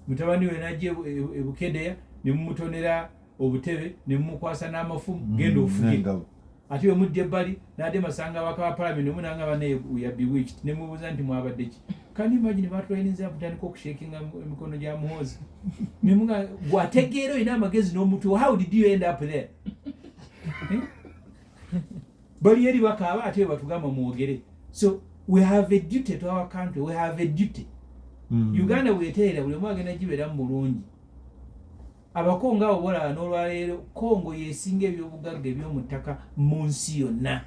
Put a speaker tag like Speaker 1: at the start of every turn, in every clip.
Speaker 1: mutabani we najje ebukedeya ne mumutonera obutebe ne mumukwasa n'amafumu genda ofuge ate omudde ebbali n'ate masanga waka parliament omunanga bane ya bewitched ne mubuza nti mwabadde ki can you imagine batwayiniza kutandika okushakinga emikono gya muhozi ne munga gwategeero ina amagezi n'omuntu how did you end up there bali eri bakaba ate batugamba muogere so we have a duty to our country we have a duty Uganda weteera buli mwagenda gibera mu bulungi abakonga obola n'olwaleero Kongo yesinga ebyobugagga eby'omuttaka mu nsi yonna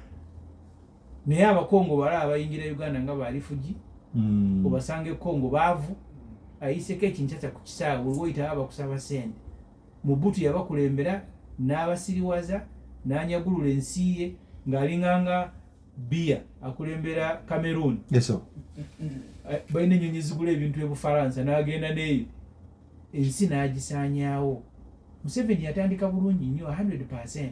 Speaker 1: naye abakongo bala abayingira Uganda nga balifugi obasange Kongo baavu ayiseko ekinkyata ku kisaawe olwoyita abakusaba sente Mobutu yabakulembera n'abasiriwaza n'anyagulula ensi ye ng'alinganga Biya akulembera Cameroon balina ennyonyi zigula ebintu ebufaransa n'agenda neeyo ensi n'agisaanyaawo Museveni yatandika bulungi nnyo 100%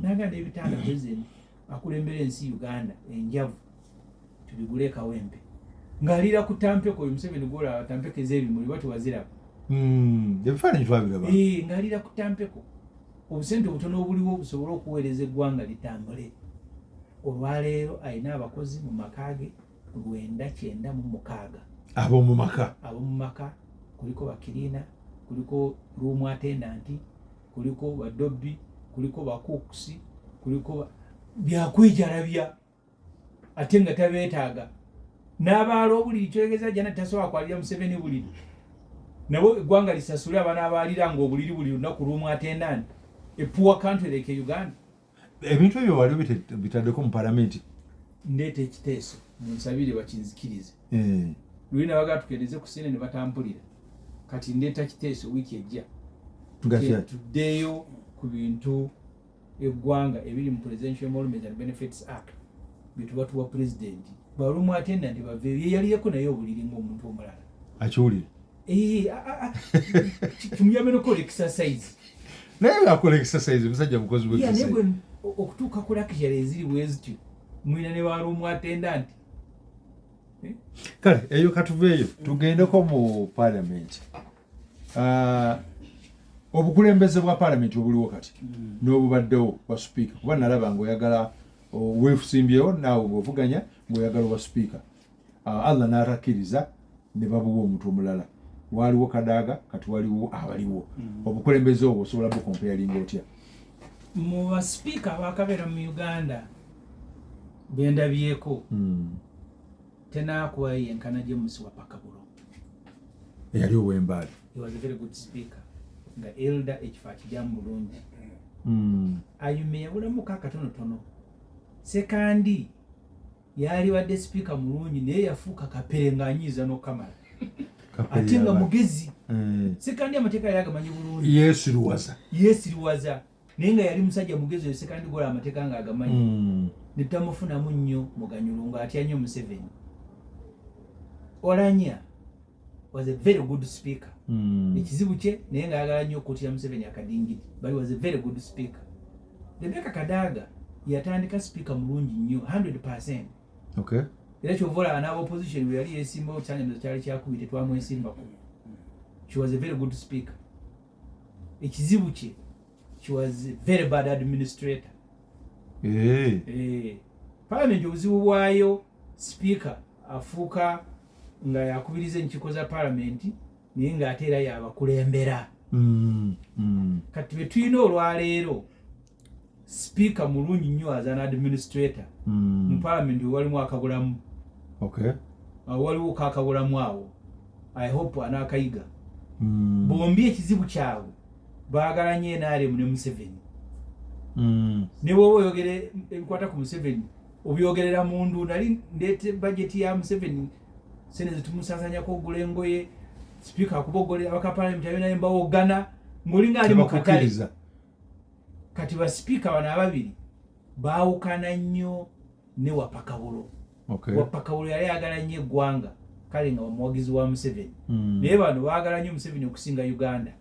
Speaker 1: n'aganda ebitanda president akulembera ensi Uganda enjavu tubigule kawempe ng'alira ku tampeko Museveni gola tampeko ez'ebimuli bati waziraba
Speaker 2: ebifaananyi twabiraba
Speaker 1: ng'alira ku tampeko obusente obutono obuliwo busobola okuweereza eggwanga litambule olwaleero alina abakozi mu makaage 996
Speaker 2: ab'omu
Speaker 1: maka kuliko bakirina kuliko room attendant kuliko badobbi kuliko bakukusi kuliko byakwejalabya ate nga tabeetaaga n'abaala obuliri kyogeza jana tasobola kwalira Museveni buliri nabo eggwanga lisasule abaana abaalira ng'obuliri buli lunaku room attendant a poor country like Uganda
Speaker 2: ebintu ebyo wali bitaddeko mu palamenti
Speaker 1: ndeeta ekiteeso munsabire bakinzikirize lulina bagatukereze ku sene ne batampulira kati ndeeta kiteeso wiiki ejja tuddeeyo ku bintu eggwanga ebiri mu Presidential Emoluments and Benefits Act byetuba tuwa president balumu attendant baveeyo yeyalireko naye obuliri ng'omuntu omulala
Speaker 2: akiwulire
Speaker 1: tumuyambe nokola exercise
Speaker 2: naye akola exercise musajja mukozi
Speaker 1: w'exercise okutuuka ku lakishari eziri bwezityo mwina ne balumu attendant
Speaker 2: kale eyo katuveeyo tugendeko mu parliament obukulembeze bwa parliament obuliwo kati n'obubaddewo bwa speaker kuba nalaba ng'oyagala weefusimbyewo naawe ng'ovuganya ng'oyagala obwa speaker Allah n'atakkiriza ne babuwa omuntu omulala waliwo kadaaga kati waliwo abaliwo obukulembeze obwo osobola bukompeyalinga otya
Speaker 1: mu baspeaker bakabeera mu Uganda bendabyeko tenaakuwa yenkana James Wapakabulo
Speaker 2: eyali ow'embaali
Speaker 1: he was a very good speaker nga elder ekifo akijjamu bulungi ayume yabulamuko akatonotono sekandi yali wadde speaker mulungi naye yafuuka kapere ng'anyiiza n'okamala ate nga mugezi sekandi amateeka yali agamanyi bulungi yeesiriwaza naye nga yali musajja mugezi oyo sekandi gola amateeka nga agamanyi ne tutamufunamu nnyo muganyulo ng'atya nnyo Museveni Olanya was a very good speaker ekizibu kye naye ng'ayagala nnyo okuutira Museveni akadingiri but he was a very good speaker Rebecca Kadaga yatandika speaker mulungi nnyo 100% era kyovola n'aba opposition bwe yali yeesimbawo kyanyemezo kyali kyakubite twamwesimbako she was a very good speaker ekizibu kye she was a very bad administrator parliament obuzibu bwayo speaker afuuka nga yakubiriza enkiiko za parliament naye ng'ate era yabakulembera kati bwe tulina olwaleero speaker mulungi nnyo as an administrator mu parliament walimu akabulamu waliwo kakabulamu awo I hope anaakayiga bombi ekizibu kyabwe baagala nnyo NRM ne Museveni ne bwoba oyogere ebikwata ku Museveni obyogerera mundu nali ndeete budget ya Museveni sene zitumusasanyako ogula engoye speaker akubogolera abakaparliament abina embawogana ng'olinga ali mu katale kati ba speaker bano ababiri baawukana nnyo ne Wapakabulo Wapakabulo yali ayagala nnyo eggwanga kale nga bamuwagizi wa Museveni naye bano baagala nnyo Museveni okusinga Uganda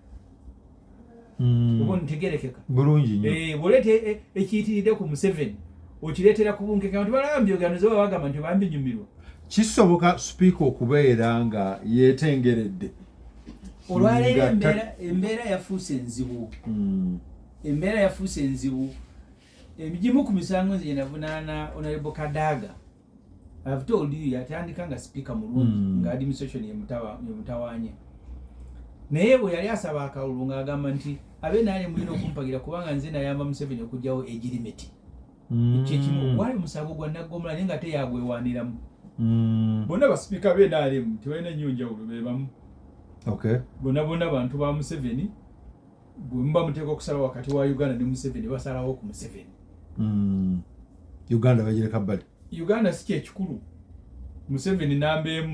Speaker 1: obo ntegerekeka
Speaker 2: bulungi nnyo
Speaker 1: bw'oleeta ekiyitiridde ku Museveni okireetera kubunkeka nti balaba mbyogano ze baba bagamba nti bambinyumirwa
Speaker 2: kisoboka speaker okubeera nga yeetengeredde
Speaker 1: olwaleero embeera yafuuse enzibu. Embeera yafuuse enzibu. Ebigimu ku misango nze navunaana Honorable Kadaga. I've told you yatandika nga speaker mulungi nga administration yemutawaanye. Naye bwe yali asaba akalulu ng'agamba nti abe naye mulina okumpagira kubanga nze nayamba Museveni okugyawo age limit. Kyekimu gwali omusango gwa Naggomola naye nga teyagwewaaniramu. Bonna baspeaker be NRM tebalina nnyo njawulo be bamu. Bonna bantu ba Museveni bwe muba muteeka okusala wakati wa Uganda ne Museveni basalawo ku Museveni.
Speaker 2: Uganda bagireka bbali.
Speaker 1: Uganda si kyekikulu. Museveni namba emu.